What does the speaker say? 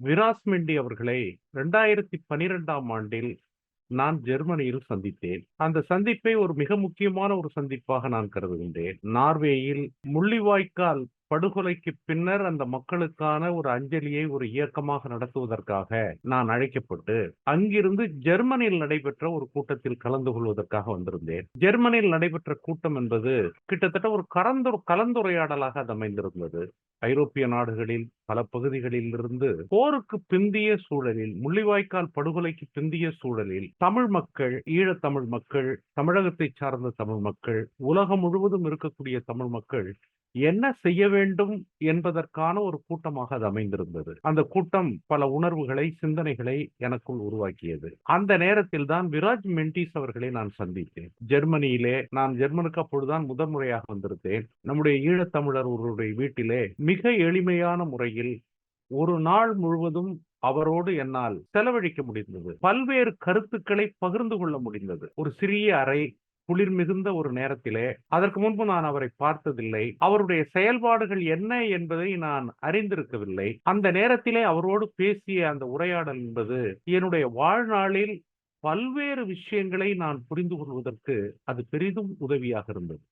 விராஸ்மெண்டி அவர்களை 2012ஆம் ஆண்டில் நான் ஜெர்மனியில் சந்தித்தேன். அந்த சந்திப்பை ஒரு மிக முக்கியமான ஒரு சந்திப்பாக நான் கருதுகின்றேன். நார்வேயில் முள்ளிவாய்க்கால் படுகொலைக்கு பின்னர் அந்த மக்களுக்கான ஒரு அஞ்சலியை ஒரு இயக்கமாக நடத்துவதற்காக நான் அழைக்கப்பட்டு, அங்கிருந்து ஜெர்மனியில் நடைபெற்ற ஒரு கூட்டத்தில் கலந்து கொள்வதற்காக வந்திருந்தேன். ஜெர்மனியில் நடைபெற்ற கூட்டம் என்பது கிட்டத்தட்ட ஒரு கலந்துரையாடலாக அது அமைந்திருந்தது. ஐரோப்பிய நாடுகளில் பல பகுதிகளில் இருந்து போருக்கு பிந்திய சூழலில், முள்ளிவாய்க்கால் படுகொலைக்கு பிந்திய சூழலில் தமிழ் மக்கள், ஈழத்தமிழ் மக்கள், தமிழகத்தை சார்ந்த தமிழ் மக்கள், உலகம் முழுவதும் இருக்கக்கூடிய தமிழ் மக்கள் என்ன செய்ய வேண்டும் என்பதற்கான ஒரு கூட்டமாக அது அமைந்திருந்தது. அந்த கூட்டம் பல உணர்வுகளை, சிந்தனைகளை எனக்குள் உருவாக்கியது. அந்த நேரத்தில் தான் விராஜ் மென்டிஸ் அவர்களை நான் சந்தித்தேன். ஜெர்மனியிலே நான் ஜெர்மனுக்கு அப்பொழுதுதான் முதல் முறையாக வந்திருந்தேன். நம்முடைய ஈழத்தமிழர் ஒருவருடைய வீட்டிலே மிக எளிமையான முறையில் ஒரு நாள் முழுவதும் அவரோடு என்னால் செலவழிக்க முடிந்தது. பல்வேறு கருத்துக்களை பகிர்ந்து கொள்ள முடிந்தது. ஒரு சிறிய அறை, குளிர் மிகுந்த ஒரு நேரத்திலே, அதற்கு முன்பு நான் அவரை பார்த்ததில்லை. அவருடைய செயல்பாடுகள் என்ன என்பதை நான் அறிந்திருக்கவில்லை. அந்த நேரத்திலே அவரோடு பேசிய அந்த உரையாடல் என்பது என்னுடைய வாழ்நாளில் பல்வேறு விஷயங்களை நான் புரிந்து கொள்வதற்கு அது பெரிதும் உதவியாக இருந்தது.